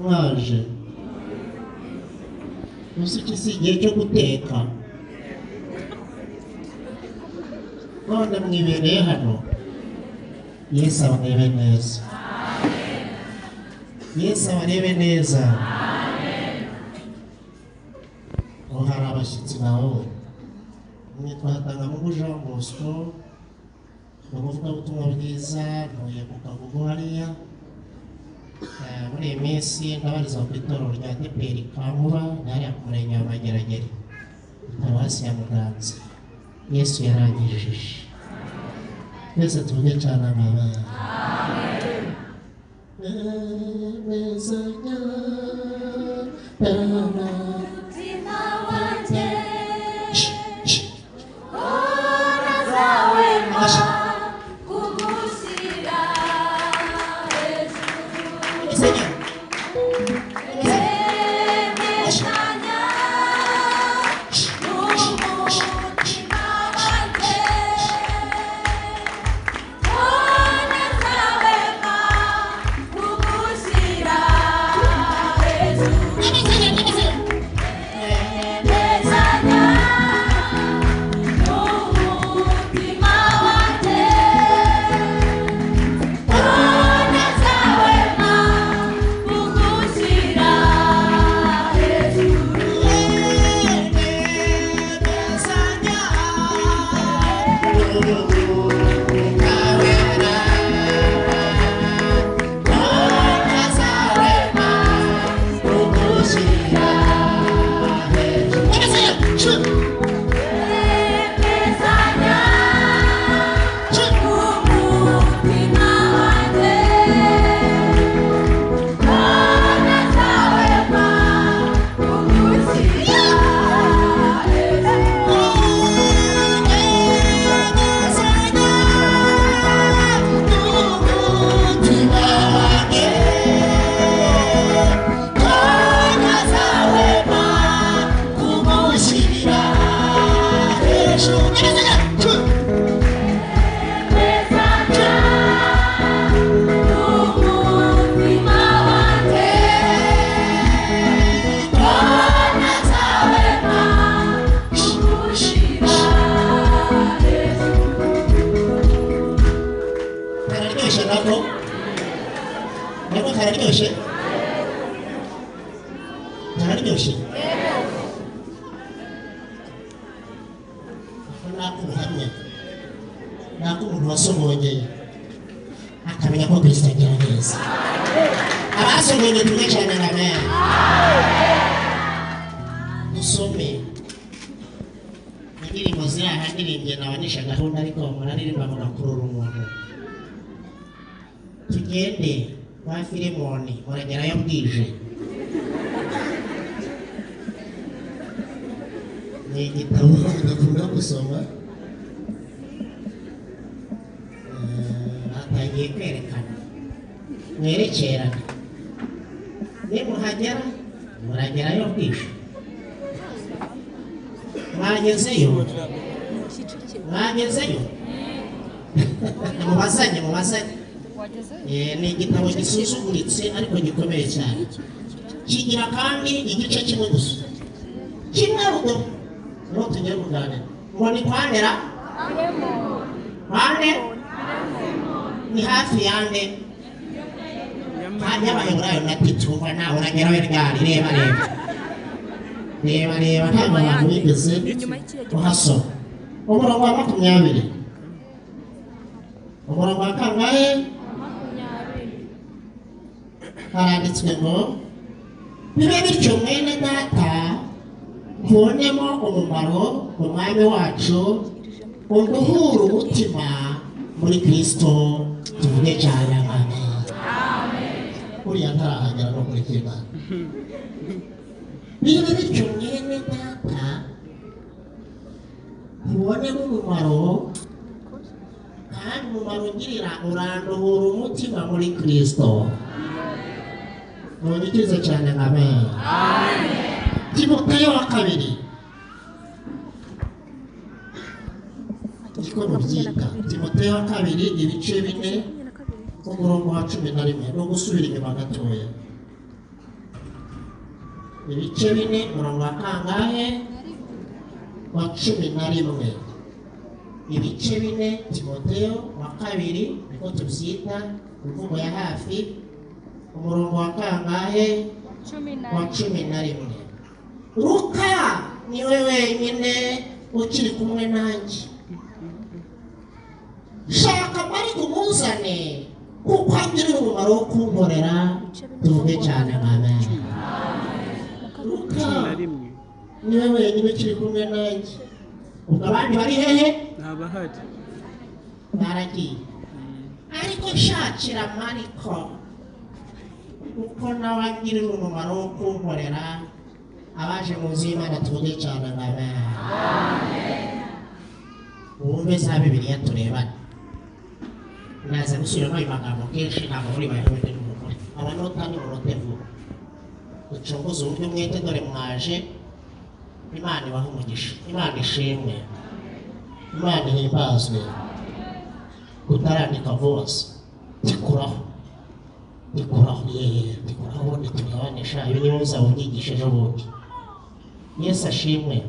mwaje uzi iki si igihe cyo guteka none mwibereye hano. Yesu abarebe neza, Yesu abarebe neza. Aho hari abashyitsi nawe mwitwatanga mu Jean Bosco ubuvugabutumwa bwiza ntuye ku Kagugu hariya. Muri iyi minsi ndabariza ku itorero rya Deperi Kamuba nari ku murenge wa Mageragere paruwasi ya Muganza. Yesu yarangijije. Twese tuvuge cyane amen. Tugende kwa Filemoni muragerayo bwije. Ni igitabo ndakunda gusoma. Atangiye kwerekana mwerekerana. Nimuhagera muragerayo bwije. Mwagezeyo mubazanye ni igitabo gisuzuguritse ariko gikomeye cyane. Kigira kandi igice kimwe gusa kimwe rugo no tujye kuganira ngo ni kwandera ni hafi yande y'Abaheburayo na Tito. Nawe urageraho ryari. Reba ntabwo abantu bigeze uhasoma. Umurongo wa 20 umurongo wa kangahe haranditswe ngo bibe bityo mwene data tubonemo umumaro umwami wacu uduhura umutima muri Kristo. Tuvuge cyane amen. Uriya ntarahagera no kuri Imana. Bibe bityo mwene data tubonemo umumaro kandi umumaro ungirira uranduhura umutima muri Kristo. Munyikize cyane amen. Timoteyo wa 2 niko mubyita. Timoteyo wa 2 ibice 4 umurongo wa 11 no gusubira inyuma gatoya. Ibice 4 umurongo wa kangahe? Wa 11. Ibice 4 Timoteyo wa 2 niko tubyita imvugo ya hafi, umurongo wa kangahe? Wa 11. Luka niwe wenyine ukiri kumwe nanjye. Shaka bari kumuzane kuko agira umumaro wo kunkorera, tuvuge cyane amen. Luka niwe wenyine ukiri kumwe nanjye. Ubwo abandi bari hehe? Ntabahari. Baragiye. Ariko nshakira Mariko kuko nawe agira umumaro wo kunkorera, abaje mu nzu y'Imana tuvuge cyane amen. Wumve za Bibiliya turebana. Naza gusubiramo ayo magambo kenshi ntabwo muri bayahuje n'umugore. Abanota ni murote vuba. Ucunguze uburyo mwete, dore mwaje. Imana ibaha umugisha, Imana ishimwe, Imana ihimbazwe. Kutarandika vose tikuraho ubundi tugabanisha. Ibi niyo uzawunyigisha ejo bundi. Yesu ashimwe,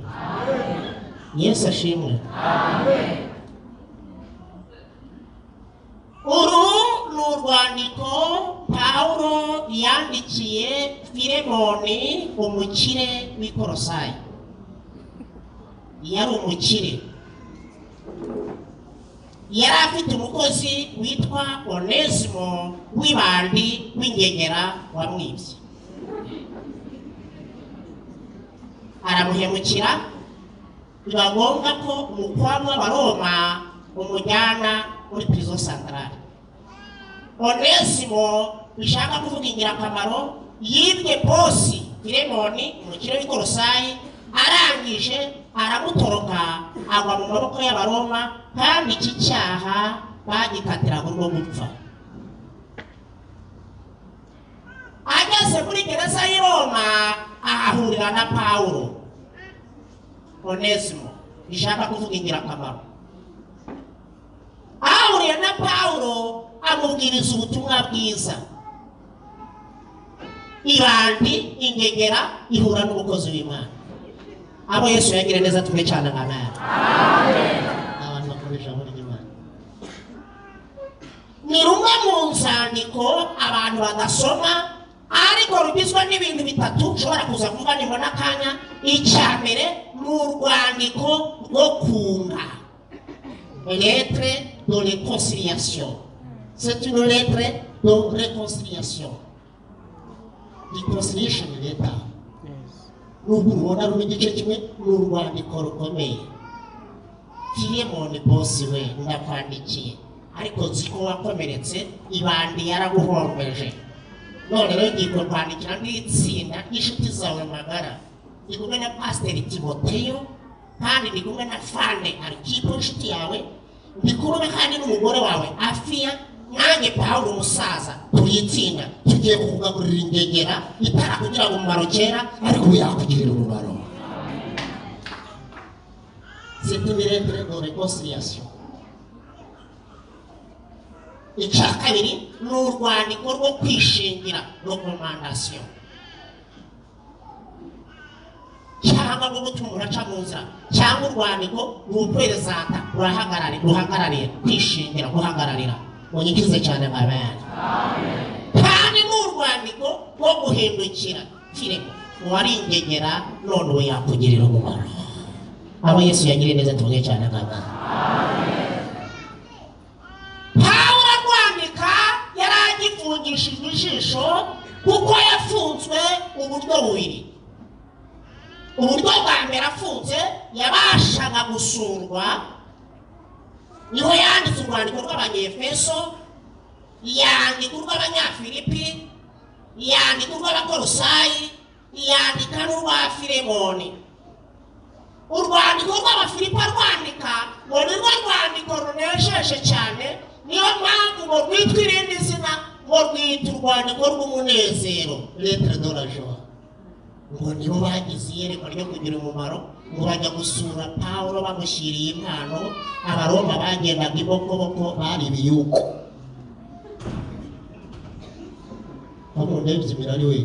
Yesu ashimwe. Uru ni urwandiko Pawulo yandikiye Filemoni, umukire w'i Kolosayi. Yari umukire, yari afite umukozi witwa Onesimo w'ibandi w'ingegera wamwibye. Aramuhemukira, biba ngombwa ko umukwamo w'Abaroma umujyana muri prison centrale. Onesimo bishaka kuvuga ingirakamaro, yibye bosi Filemoni umukire w'i Kolosayi, arangije aramutoroka agwa mu maboko y'Abaroma, kandi iki cyaha bagikatiraga urwo gupfa. Ageze muri gereza y'i Roma ahahurira na Pawulo. Onesimo bishaka kuvuga ingirakamaro, ahahuriye na Pawulo amubwiriza ubutumwa bwiza. Ibandi ingegera ihura n'umukozi w'Imana. Abo Yesu yagire neza tuve cyane amen. Abantu bakoresha muri Imana. Ni rumwe mu nzandiko abantu badasoma, ariko rugizwe n'ibintu bitatu ushobora kuza kuvuga nibona akanya. Icya mbere ni urwandiko rwo kunga, lettre de réconciliation. C'est une lettre de réconciliation. Reconciliation letter. N'ubona ruri igice kimwe n'urwandiko rukomeye. Filemoni bosi we, ndakwandikiye, ariko nzi ko wakomeretse, ibandi yaraguhombeje. None rero ngiye kwandikira n'itsinda ry'inshuti zawe magara. Ndi kumwe na Pasiteri Timoteyo, kandi ndi kumwe na Fande Arkipo inshuti yawe, ndi kumwe kandi n'umugore wawe Afiya, nanjye Pawulo umusaza. Turi itsinda tugiye kukugaburira ingegera itarakugira umumaro kera, ariko ubu yakugirira umumaro. C'est une lettre de réconciliation. Icya kabiri ni urwandiko rwo kwishingira, recommandation, cyangwa rwo gutuma uraca mu nzira, cyangwa urwandiko ruperezanta ruhagarariye kwishingira, guhagararira. Munyikize cyane amen. Kandi ni urwandiko rwo guhindukira Filemo, wari ingegera none ubu yakugirira umumaro. Abo Yesu yagiriye neza tuvuge cyane amen. Pawulo arwandika yari agifungishijwe ijisho, kuko yafunzwe uburyo bubiri. Uburyo bwa mbere afunze yabashaga gusurwa, niho yanditse urwandiko rw'Abanyefeso, yandika urw'Abanyafilipi, yandika urw'Abakolosayi, yandika n'urwa Filemoni. Urwandiko rw'Abafilipi arwandika ngo ni rwo rwandiko runejeje cyane, niyo mpamvu ngo rwitwa irindi zina, ngo rwita urwandiko rw'umunezero, lettre de la joie. Ngo nibo bagize iyerekwa ryo kugira umumaro, ngo bajya gusura Pawulo bamushyiriye impano. Abaroma bagendaga ibokoboko bari ibiyuko. ndebye imirari we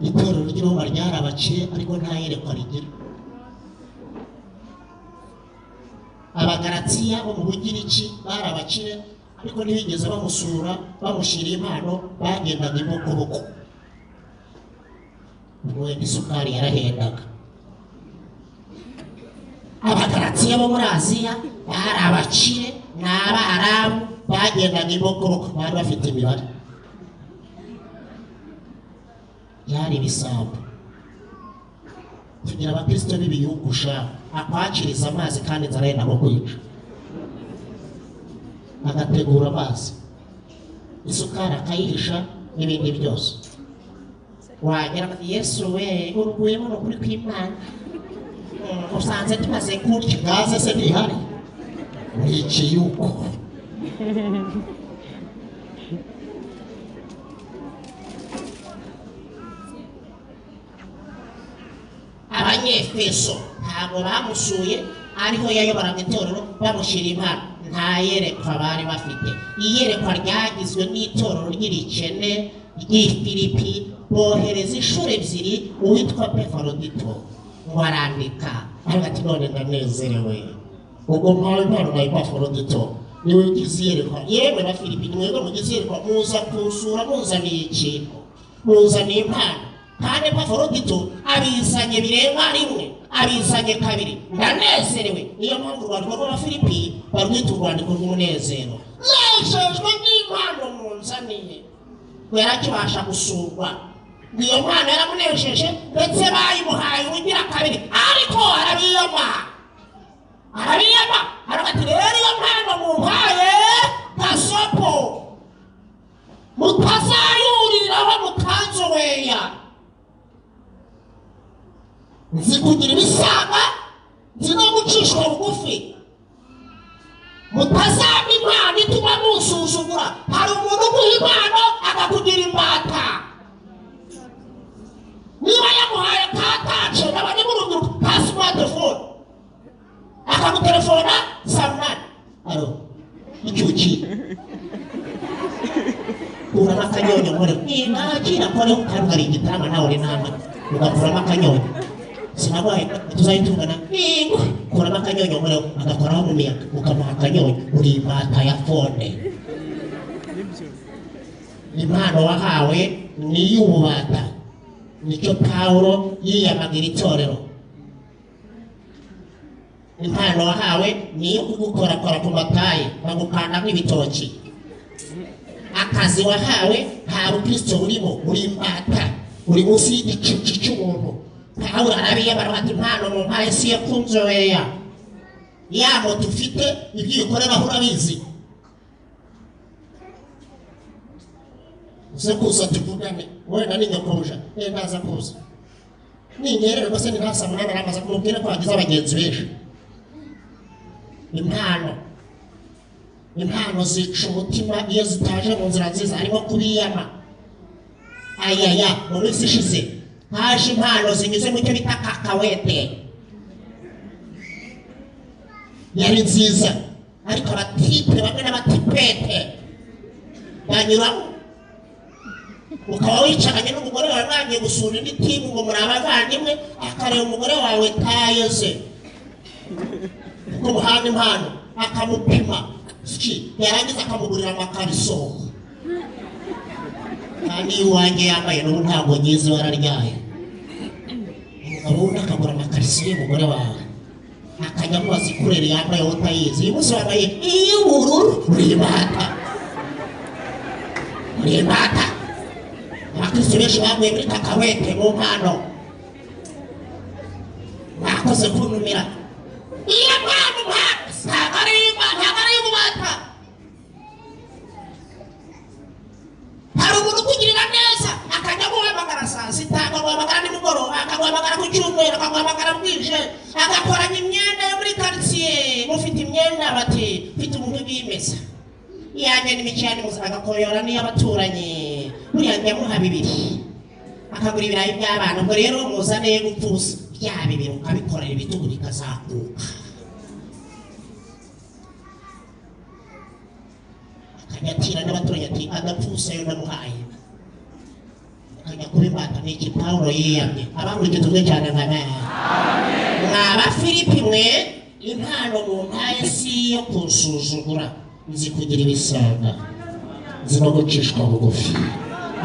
itorero ry'Iroma ryarabaciye ariko nta yerekwa rigira. Abagalatiya bo mu Bugiriki barabacire ariko ntibigeze bamusura bamushyira impano, bagendaga imbokoboko. Ubwo isukari yarahendaga. Abagalatiya bo muri Aziya barabacire, ni Abarabu, bagendaga imbokoboko, bari bafite imibare. Byari ibisambo. Tugira abakristo b'ibiyugusha, akwakiriza amazi kandi inzara yenda no kwica, agategura amazi, isukari akayihisha n'ibindi byose. Wagera Yesu we uruguyemo n'ukuri kw'Imana, usanze tumaze kurya gaze se ntihari, wiciye uko. Abanyefeso ntabwo bamusuye, ariho yayoboraga itorero bamushyira impano, nta yerekwa bari bafite. Iyerekwa ryagizwe n'itorero ry'irikene ry'i Filipi, bohereza inshuro ebyiri uwitwa Epafrodito ngo arandika aravuga ati none ndanezerewe, ubwo mpawe impano na Epafrodito niwe ugize iyerekwa. Yewe na Filipi nimwebwe mugize iyerekwa, muza kusura muzaniye ikintu, muzaniye impano, kandi Epafrodito abizanye birenga rimwe, abizanye kabiri, ndanezerewe. Niyo mpamvu urwandiko rw'Abafilipi barwita urwandiko rw'umunezero. Nejejwe n'impano munzaniye. Yarakibasha gusurwa, niyo mpano yaramunejeje, ndetse bayimuhaye ubugira kabiri, ariko arabiyama aravuga ati rero iyo mpano mumpaye gasopo, mutazayuriraho mutanzobeya. Nzi kugira ibisaga, nzi no gucishwa bugufi, mutazaba impano ituma musuzugura. Hari umuntu uguha impano akakugira imbata. Niba yamuhaye katace n'abandi mu rubyiruko ka smartphone, akagutelefona saa munani, alo icyuki kuramo akanyonyo nkore nakira nkore ukambara igitama nawe uri nama ugakuramo akanyonyo, sinabaye tuzayitungana ningo kuramo akanyonyo nkore agakoraho mu miyaga ukamuha akanyonyo, uri imbata ya fone. Impano wahawe ni iy'ububata, nicyo Pawulo yiyamagira itorero. Impano wahawe ni iyo kugukorakora ku matayi bagukanda nk'ibitoki. Akazi wahawe nta bukristo burimo, uri imbata, uri munsi y'igicucu cy'umuntu. Pawulo arabiyamara ati impano mumpaye si yo kunzobeya, ya moto ufite ibyo ukoreraho urabizi. Uze kuza tuvugane, wenda ni nyokobuja, ndaza kuza. Ningererwa se ntasa munana aramaze kumubwira ko agize abagenzi benshi. Impano zica umutima iyo zitaje mu nzira nziza, harimo kubiyama. Ayaya, mu minsi ishize haje impano zinyuze mu cyo bita kakawete, yari nziza, ariko abatipe bamwe n'abatipete banyuramo. Ukaba wicaranye n'umugore wawe mwagiye gusura indi timu ngo muri abavandimwe, akareba umugore wawe tayeze ku muhanda impano, akamupima yarangiza akamugurira amakariso, kandi iwanjye yambaye n'ubu ntabwo nyizi wararyaye. Umugabo wundi akagura amakariso y'umugore wawe, akajya amubaza ikurere yambaye wowe utayizi. Uyu munsi wambaye iy'ubururu, uri imbata. Abakristo benshi baguye muri kakawete mu mpano, bakoze kuntumira. Iyo mpano ntabwo ari iy'ububata. Hari umuntu ukugirira neza akajya guhamagara saa sita, akaguhamagara nimugoroba, akaguhamagara ku cyumweru, akaguhamagara bwije, agakoranya imyenda yo muri quartier. Mufite imyenda bati mfite umuntu bimeza, iyanjye n'imikiyani musa agakoyora n'iy'abaturanyi, buriya nyamuha bibiri akagura ibirayi by'abana. Ubwo rero muzane gupfusa bya bibiri ukabikorera ibitugu bikazakuka, yatira n'abaturage ati adapfuse yo ndamuhaye akajya kubimbata n'iki Pawulo yiyamye abamurike tuvuge cyane nka amen mwaba Filipi mwe impano mu mpaye si yo kunsuzugura nzi kugira ibisanga nzi no gucishwa bugufi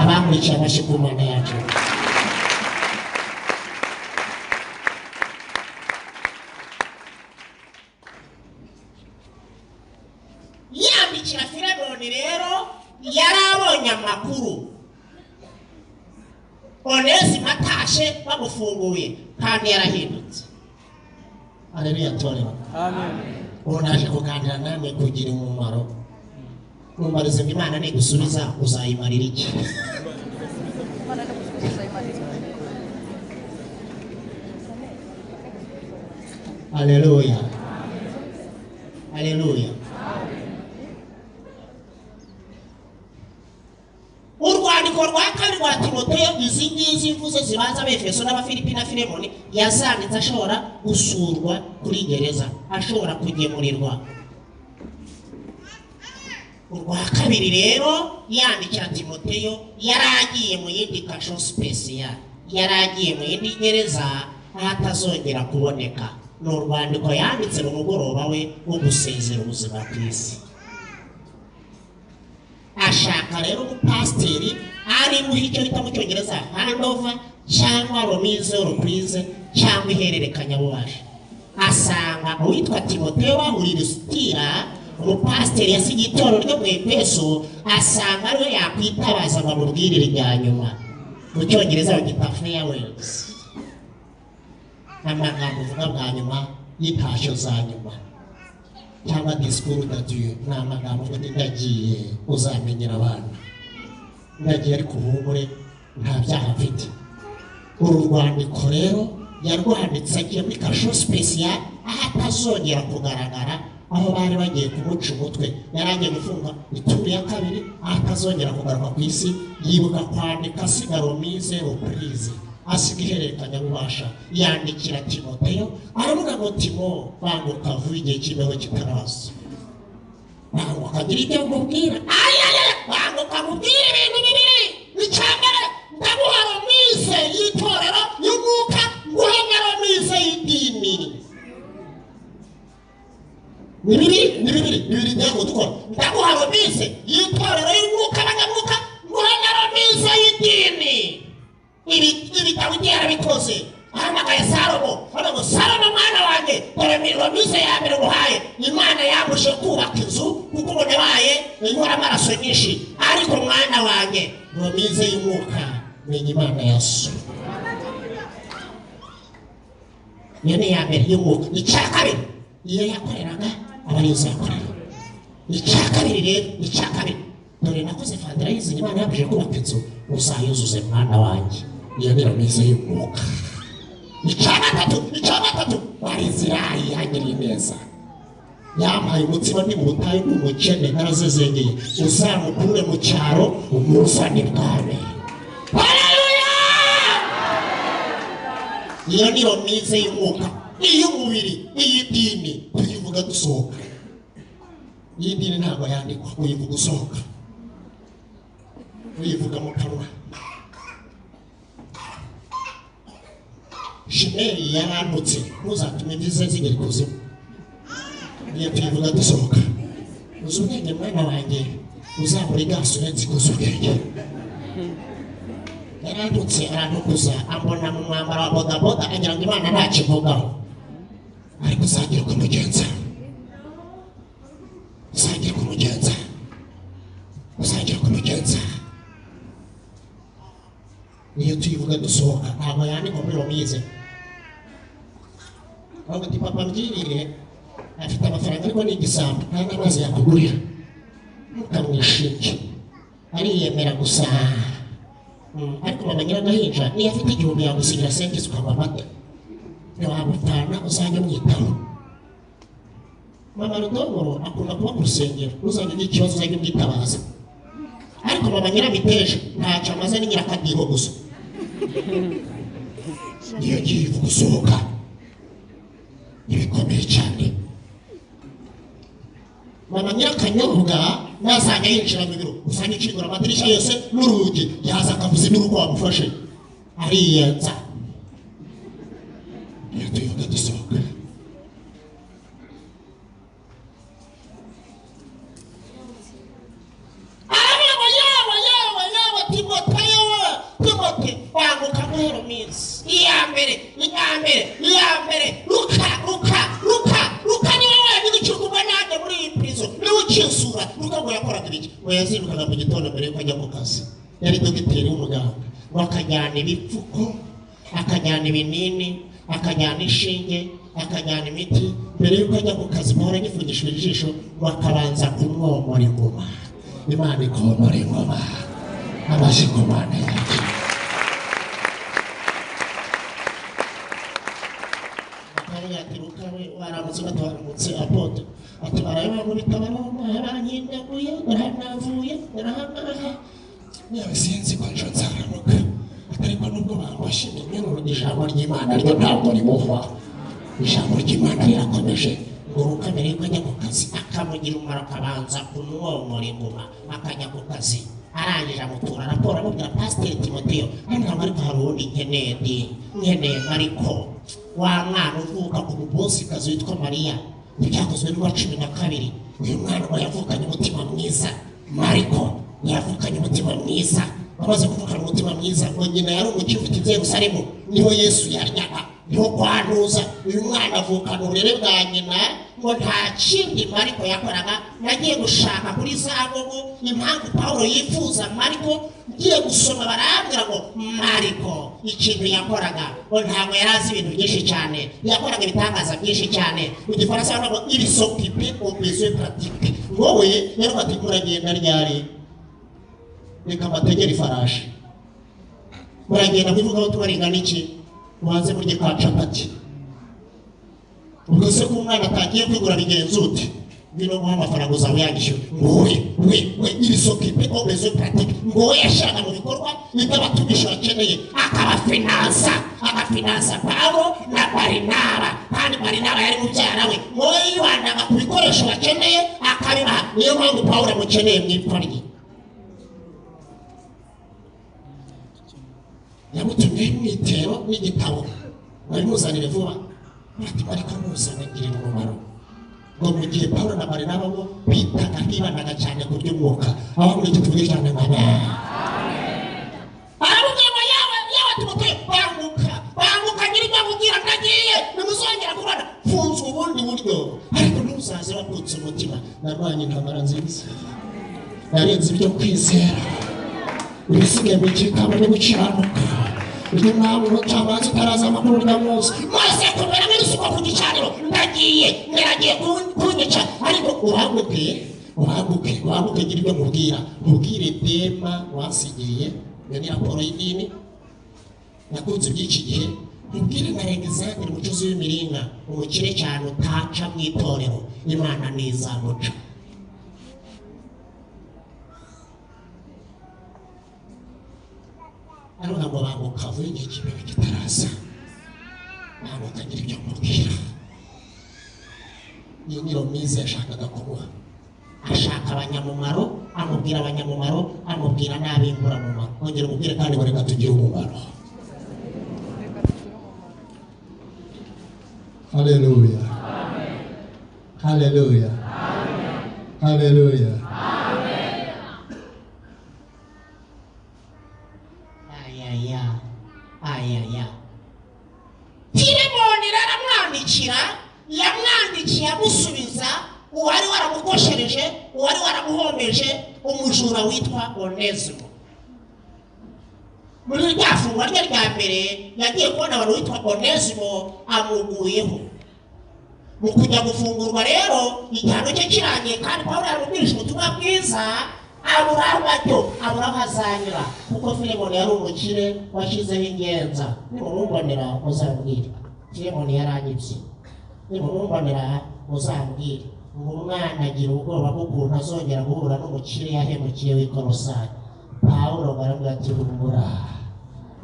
abamurikiye amashyi ku Mana yacu yandikira Filemoni rero yari abonye amakuru Onesimo atashe bamufunguye kandi yarahindutse Haleluya torero amen ubu naje kuganira namwe kugira umumaro numarize ngo Imana nigusubiza uzayimarira iki Haleluya Haleluya urwandiko rwa kabiri rwa Timoteyo izi ngizi mvuze zibanza Abefeso n'Abafilipi na Filemoni yazanditse ashobora gusurwa kuri gereza ashobora kugemurirwa urwa kabiri rero yandikira Timoteyo yaragiye mu yindi kasho special yaragiye mu yindi gereza atazongera kuboneka ni urwandiko yanditse mu mugoroba we wo gusezera ubuzima bw'isi ashaka rero umupasiteri ari mu icyo bita mu cyongereza handover cyangwa remise reprise cyangwa ihererekanya bubasha asanga uwitwa Timoteyo bahurira Lusitira umupasiteri yasigiye itorero ryo mu Efeso asanga ariwe yakwitabaza ngo amubwirire irya nyuma mu cyongereza bagita farewells amagambo uvuga bwa nyuma y'intashyo za nyuma cyangwa discours d'adieu ni amagambo uvuga ndagiye uzamenyera abantu ndagiye ariko uhumure nta byaha mfite uru rwandiko rero yarwanditse agiye muri kasho special aho atazongera kugaragara aho bari bagiye kumuca umutwe yari agiye gufunga ituru ya kabiri aho atazongera kugaruka ku isi yibuka kwandika asiga remise reprise asiga ihererekanya bubasha yandikira Timoteyo aravuga ngo Timo banguka vuba igihe cy'imbeho kitaraza banguka agira ibyo nkubwira banguka mubwire ibintu bibiri icyambere ndaguha remise y'itorero y'umwuka nguhe na remise y'idini ni bibiri ntabwo dukora ndaguha remise y'itorero y'umwuka abanyamwuka nguhe na remise y'idini ibi Dawidi yarabikoze ahamagaye Salomo aravuga Salomo mwana wanjye dore remise ya mbere nguhaye Imana yambuje kubaka inzu kuko ubona baye inkora amaraso nyinshi ariko mwana wanjye remise y'umwuka menya Imana Yesu niyo ni ya mbere y'umwuka icya kabiri iyo yakoreraga abarinzi yakorera icya kabiri rero icya kabiri dore nakoze fundraising Imana yambuje kubaka inzu uzayuzuze mwana wanjye iyo ni remise y'umwuka icya gatatu wari Izirayi yagiriye neza yampaye umutima ndi mu butayu n'umukene narazezengeye uzamukure mu cyaro umuzane bwame Haleluya iyo ni remise y'umwuka iy'umubiri iy'idini tuyivuga dusohoka iy'idini ntabwo yandikwa uyivuga usohoka uyivuga mu kanwa Shimeyi yarantutse ntuzatume imbizi zigera ikuzimu niyo tuyivuga dusohoka uzi ubwenge mwana wanjye uzamura igaso urenze ikuza ubwenge yarantutse arantukuza ambona mu mwambaro wa bodaboda agira ngo Imana ntakivugaho ariko uzagira kumugenza niyo tuyivuga dusohoka ntabwo yandikwa muri remise ahubwo ati papa mbwirire afite amafaranga ariko ni igisambo nta n'amazi yakugurira ntukamwishinge ariyemera gusa ariko mama nyiragahinja niyo afite igihumbi yagusigira sengezi ukanywa amata ntiwamupfana uzajya umwitaho mama Rudoboro akunda kuba ku rusengero uzajya ugira ikibazo uzajya umwitabaza ariko mama Nyiramiteja ntacyo amaze ni nyirakadiho gusa niyo giye gusohoka ibikomeye cyane mama nyirakanyobwa nazajya yinjira mu biro usanga ikingura amadirishya yose n'urugi yaza akavuza n'urugo wamufashe ariyenza iyo tuyoga dusohoka Timote wanguka guhera minsi iya mbere Luka niwe wenyine ukirwa nanjye muri iyi prison niwe ukinsura Luka ngo yakoraga ibiki ngo yazindukaga mu gitondo mbere yuko ajya ku kazi yari dogiteri w'umuganga ngo akajyana ibipfuko akajyana ibinini akajyana inshinge akajyana imiti mbere yuko ajya ku kazi mpora nyifungishije ijisho ngo akabanza kumwomora ingoma Imana ikomora ingoma abashingomana yacu Luka we waramutse bataramutse apote ati baraye bamubita baranyindaguye baranavuye barahamaha niba sinzi ko ejo nzaramuka ariko nubwo bambashije n'uru ijambo ry'Imana ryo ntabwo rimuva ijambo ry'Imana rirakomeje ngo Luka mbere yuko ajya ku kazi akamugira umumaro akabanza kumwomora ingoma akajya ku kazi arangije amutura raporo amubwira Pasiteri Timoteyo ntabwo ariko hari ubundi nkeneye Mariko wa mwana uvuka ku mubosikazi witwa Mariya ibyakozwe n'uwa 12 uyu mwana ngo yavukanye umutima mwiza Mariko yavukanye umutima mwiza amaze kuvukana umutima mwiza ngo nyina yari umukivu ufite i Yerusalemu niho Yesu yaryaga niho kwanuza uyu mwana avukana uburere bwa nyina ngo nta kindi Mariko yakoraga nagiye gushaka kuri Zagogo impamvu Pawulo yifuza Mariko ngiye gusoma barambwira ngo Mariko ikintu yakoraga ngo ntabwo yari azi ibintu byinshi cyane yakoraga ibitangaza byinshi cyane mu gifaransa bavuga ngo il s'occupe au besoin pratique wowe yari ati muragenda ryari reka mbategera ifarashi muragenda kuvuga aho tubaringana iki ubanze murye ka capati ubwo se ko umwana atagiye kwigura bigenza ute bino guha amafaranga uzawe yagishyura ngo we iri s'occupe au besoin pratique ngo we yashaka mu bikorwa ibyo abatumisha bakeneye agafinansa Pawulo na Barinaba kandi Barinaba yari mubyara we ngo we yibandaga ku bikoresho bakeneye akabibaha niyo mpamvu Pawulo amukeneye mu ipfa rye yamutumye mwitero n'igitabo bari muzanire vuba bati bariko muzanagire umumaro ngo mu gihe Pawulo na Barinaba bo bitaga hibanaga cyane ku by'umwuka aho muri iki tuvuge cyane mana aravuga yawe Timoteyo banguka nyir'ibyo kugira ndagiye nimuzongera kubona funze ubundi buryo ariko ntuzaze wakutse umutima narwanye intambara nziza narenze ibyo kwizera ibisigaye mu kikaba no gukiranuka uyu mwami umucamanza utaraza amakuru urya munsi maze kumera nk'ibisuko ku gicaniro ndagiye kunyica ariko uhaguke gira ibyo mubwire Dema wasigiye iyo ni raporo y'idini yakunze by'iki gihe mubwire na Alexandre umucuzi w'imiringa umukire cyane utaca mu itorero Imana n'izamuca ariko ntabwo banguka vuba igihe kibeho kitaraza banguka ngira ibyo mubwira iyi niyo mizi yashakaga kumuha ashaka abanyamumaro amubwira abanyamumaro amubwira n'abimburamumaro ongera umubwire kandi ngo reka tugire umumaro Haleluya Haleluya Haleluya Filemoni yamwandikiye amusubiza uwari waramukoshereje uwari waramuhomeje umujura witwa Onesimo muri rya fungwa rye rya mbere yagiye kubona abantu witwa Onesimo amuguyeho mu kujya gufungurwa rero igihano cye kirangiye kandi Pawulo yaramubwirije ubutumwa bwiza abura hazanyura kuko Filemoni yari umukire washyizeho ingenza nimumubonera muzambwire Filemoni yaranyibye nimumubonera muzambwire ngo umwana agira ubwoba bw'ukuntu azongera guhura n'umukire yahemukiye w'i Kolosai Pawulo baravuga ati humura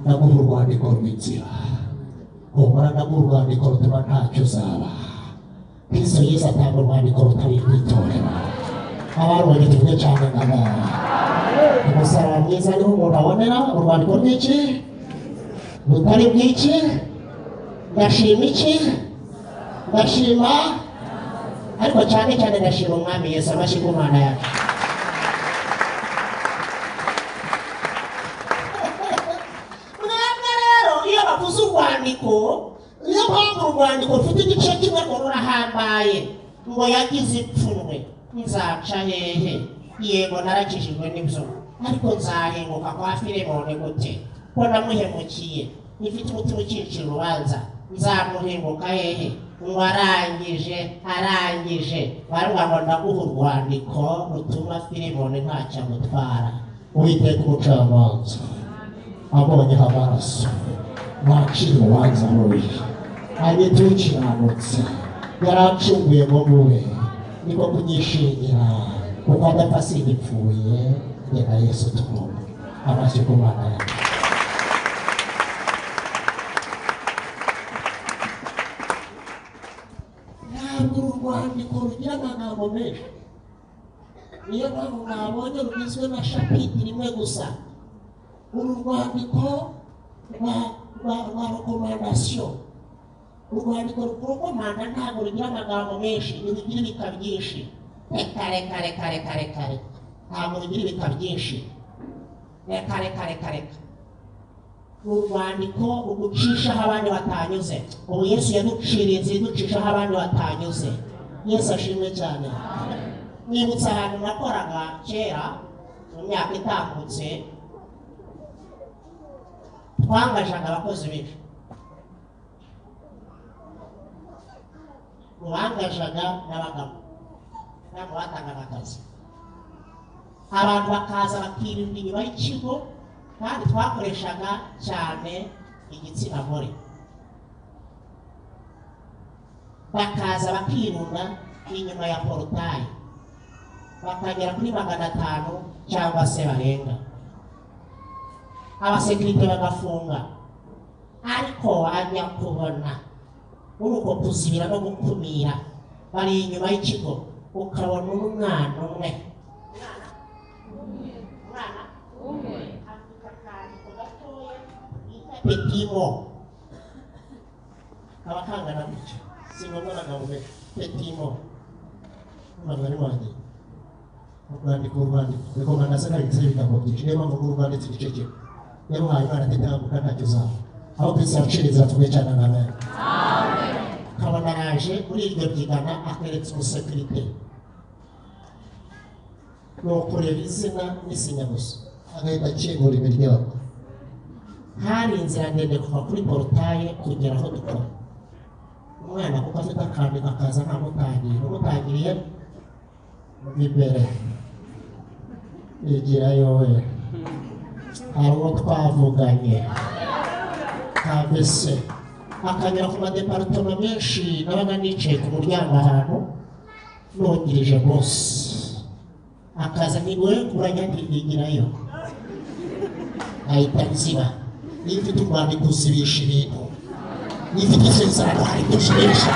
ndaguha urwandiko rw'inzira humura ndaguha urwandiko rutuma ntacyo uzaba Kristo Yesu atanga urwandiko rutari rw'itorero abarubonye tuvuge cyane n'abana. Umusaraba mwiza niho umuntu abonera urwandiko rw'iki rutari bw'iki. Ndashima iki? Ndashima ariko cyane cyane ndashima umwami Yesu. Amashyi ku Mana yacu. Mwebwe rero iyo bavuze urwandiko, niyo mpamvu urwandiko rufite igice kimwe ngo rurahambaye, ngo yagize ipfunwe. Nzaca hehe? Yego narakijijwe n'ibyo, ariko nzahinguka kwa Filemoni gute? Ko namuhemukiye, nifite umutima ukincira urubanza. Nzamuhinguka hehe? Ngo arangije baravuga ngo ndaguha urwandiko rutuma Filemoni ntacyo amutwara. Uwiteka umucamanza abonyeho amaraso wacira urubanza rubi, anyita ukiranutse, yaracunguye ngo mube, niko kunyishingira kuko adapfa singipfuye, njye na Yesu tukunda. Amashyi ku Mana yacu. Ntabwo urwandiko rugira amagambo menshi, niyo mpamvu mwabonye rugizwe na shapitire imwe gusa. Uru rwandiko rwa rekomandasiyo, urwandiko rukomanda ntabwo rugira amagambo menshi, rugira ibika byinshi. Reka ntabwo rugira ibika byinshi. Reka urwandiko rugucishaho abandi batanyuze. Ubu Yesu yaduciriye inzira iducishaho abandi batanyuze. Yesu ashimwe cyane. Nibutse ahantu nakoraga kera mu myaka itambutse, twangajaga abakozi benshi, bangajaga n'abagabo ntabwo batangaga akazi. Abantu bakaza bakirinda inyuma y'ikigo, kandi twakoreshaga cyane igitsina gore. Bakaza bakirunda inyuma ya porotayi, bakagera kuri 500 cyangwa se barenga. Abasekirite bagafunga, ariko wajya kubona uruko kuzibira no gukumira bari inyuma y'ikigo, ukabona umwana umwe petimo abakangana gutyo, singombwa abagabo be petimo magari wanjye. Urwandiko rekomandasiyo ntabwo igeze ibitabo byinshi, niyo mpamvu urwanditse igice kimwe. Niyo mpamvu Imana atitambuka ntacyo uzaba. Aho Kristo yacira inzira tuvuge cyane amen. Kabona araje muri iryo byigana, akweretse umusekirite, ni ukureba izina n'isinya gusa, agahita akingura imiryango. Hari inzira ndende kuva kuri porotaye kugera aho dukora. Umwana kuko afite akantu akaza ntamutangire, umutangiriye imbere igirayo we. Hari uwo twavuganye kabese, akanyura ku madeparitoma menshi. Nabaga nicaye ku muryango ahantu nungirije bose, akaza niwe uranyandikirayo, ahita nziba. Niyo ufite urwandiko uzibisha ibintu, niyo ufite isezerano hari kuzibisha.